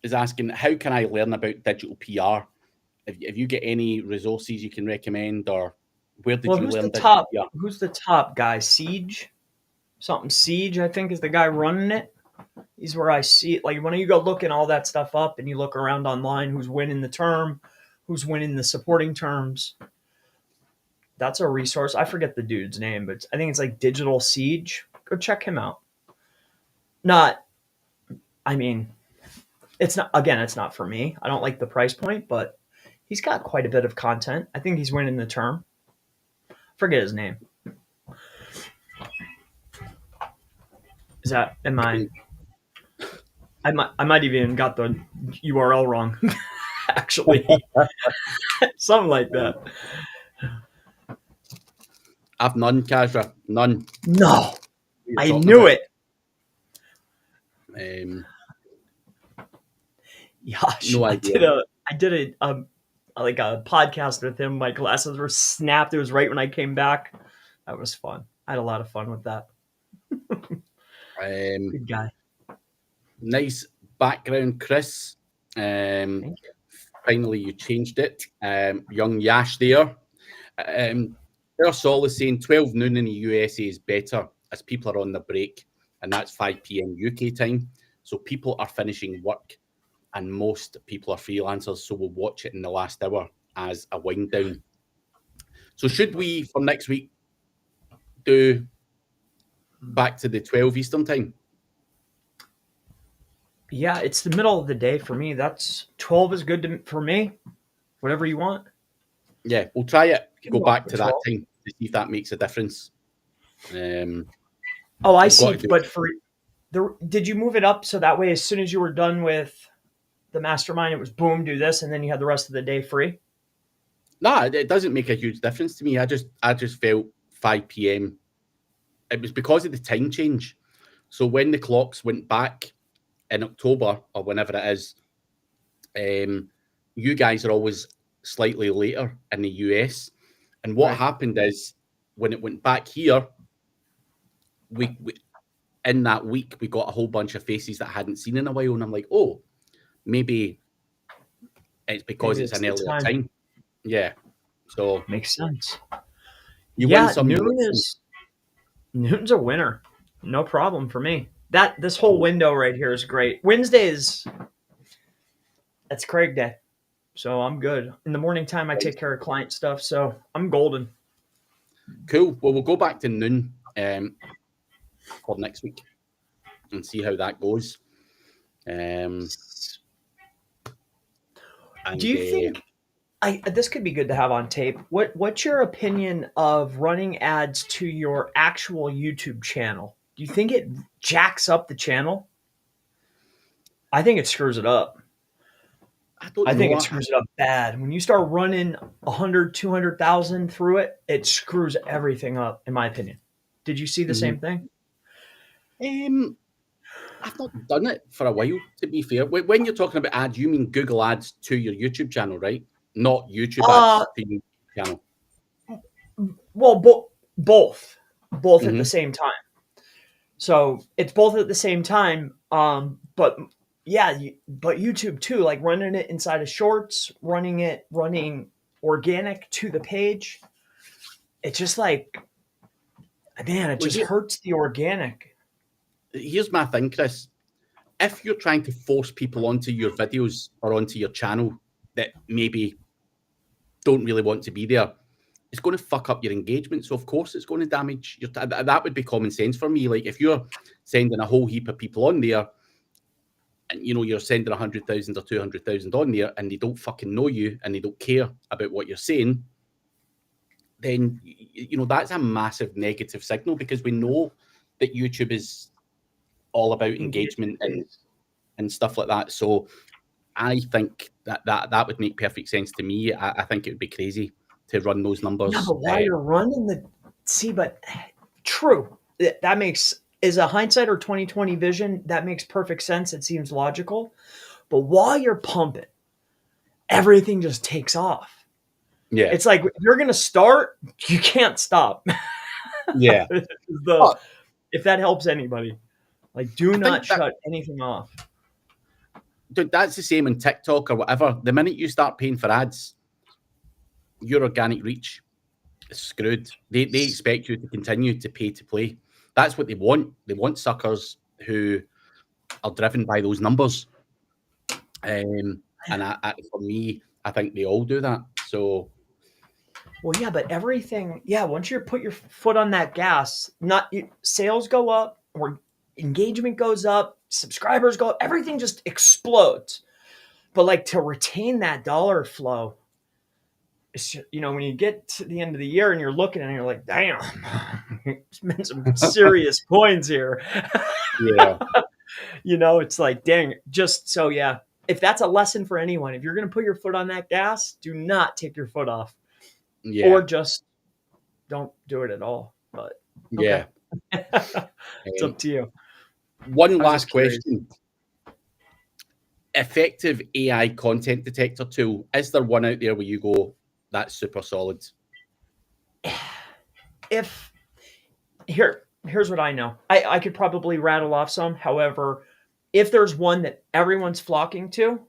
is asking, how can I learn about digital PR? If you get any resources you can recommend, or where did you learn digital PR? Who's the top guy? Siege? Something Siege, I think, is the guy running it. He's where I see it. Like, when you go looking all that stuff up and you look around online, who's winning the term, who's winning the supporting terms. That's a resource. I forget the dude's name, but I think it's like Digital Siege. Go check him out. It's not for me. I don't like the price point, but he's got quite a bit of content. I think he's winning the term. Forget his name. I might even got the URL wrong. Actually. Something like that. I've none, Kazra. None. No. I knew it. No idea. I did a podcast with him. My glasses were snapped. It was right when I came back. That was fun. I had a lot of fun with that. Good guy. Nice background, Chris. Thank you. Finally, you changed it. Young Yash there. Sol is saying 12 noon in the USA is better as people are on the break, and that's 5 p.m. UK time. So people are finishing work, and most people are freelancers, so we'll watch it in the last hour as a wind down. So should we, for next week, do back to the 12 Eastern time? Yeah, it's the middle of the day for me. That's 12 is good for me. Whatever you want. Yeah, we'll try it. Go back to 12. that time to see if that makes a difference. Oh, I see. But did you move it up so that way, as soon as you were done with the mastermind, it was boom, do this, and then you had the rest of the day free? No, it doesn't make a huge difference to me. I just felt 5 p.m. It was because of the time change. So when the clocks went back in October or whenever it is, you guys are always slightly later in the US. And what happened is when it went back here, we in that week we got a whole bunch of faces that I hadn't seen in a while, and I'm like, oh, maybe it's because it's an earlier time. Yeah, so makes sense. You win some. Noon's a winner. No problem for me. This whole window right here is great. Wednesdays, that's Craig Day, so I'm good. In the morning time, I take care of client stuff, so I'm golden. Cool. Well, we'll go back to noon for next week and see how that goes. Do you think this could be good to have on tape? What's your opinion of running ads to your actual YouTube channel? Do you think it jacks up the channel? I think it screws it up. I think it screws it up bad. When you start running 100, 200,000 through it, it screws everything up, in my opinion. Did you see the same thing? I've not done it for a while, to be fair. When you're talking about ads, you mean Google ads to your YouTube channel, right? Not YouTube ads to your channel. Well, both at the same time. So it's both at the same time. But yeah, but YouTube too, like running it inside of Shorts, running organic to the page. It's just like, man, it just hurts the organic. Here's my thing, Chris. If you're trying to force people onto your videos or onto your channel that maybe don't really want to be there, it's going to fuck up your engagement. So of course it's going to damage your. That would be common sense for me. Like if you're sending a whole heap of people on there, and you're sending 100,000 or 200,000 on there, and they don't fucking know you and they don't care about what you're saying, then that's a massive negative signal, because we know that YouTube is all about engagement and stuff like that. So I think that would make perfect sense to me. I think it would be crazy to run those numbers. Yeah, but while you're running true. That makes, is a hindsight or 2020 vision, that makes perfect sense. It seems logical. But while you're pumping, everything just takes off. Yeah. It's like, if you're going to start, you can't stop. Yeah. If that helps anybody, like, do not shut anything off. Dude, that's the same in TikTok or whatever. The minute you start paying for ads, your organic reach is screwed. They expect you to continue to pay to play. That's what they want. They want suckers who are driven by those numbers. And for me, I think they all do that. So, well, yeah, but everything, once you put your foot on that gas, sales go up, or engagement goes up, subscribers go up, everything just explodes. But like, to retain that dollar flow, it's just, when you get to the end of the year and you're looking and you're like, damn, spent some serious coins here. Yeah. It's like, dang, just so, yeah. If that's a lesson for anyone, if you're going to put your foot on that gas, do not take your foot off. Yeah. Or just don't do it at all. But okay. Yeah. It's up to you. One last question. Effective AI content detector tool. Is there one out there where you go, that's super solid? here's what I know. I could probably rattle off some. However, if there's one that everyone's flocking to,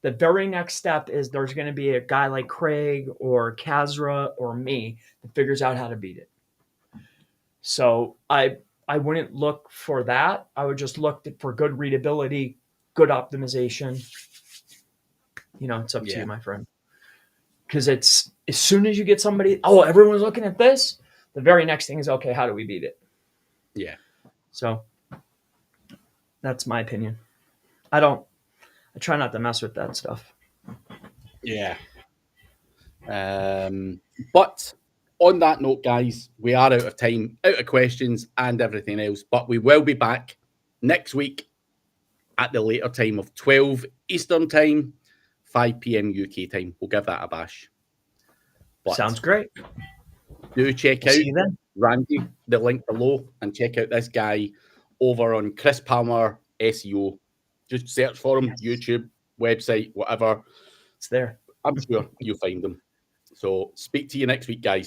the very next step is there's going to be a guy like Craig or Kazra or me that figures out how to beat it. So I wouldn't look for that. I would just look for good readability, good optimization. You know, it's up to you, my friend. Because it's as soon as you get somebody, oh, everyone's looking at this, the very next thing is, okay, how do we beat it? Yeah. So that's my opinion. I try not to mess with that stuff. Yeah. But on that note, guys, we are out of time, out of questions and everything else. But we will be back next week at the later time of 12 Eastern time, 5 p.m. UK time. We'll give that a bash. But sounds great. Do check out Randy, the link below, and check out this guy over on Chris Palmer SEO. Just search for him, YouTube, website, whatever. It's there. I'm sure you'll find them. So speak to you next week, guys.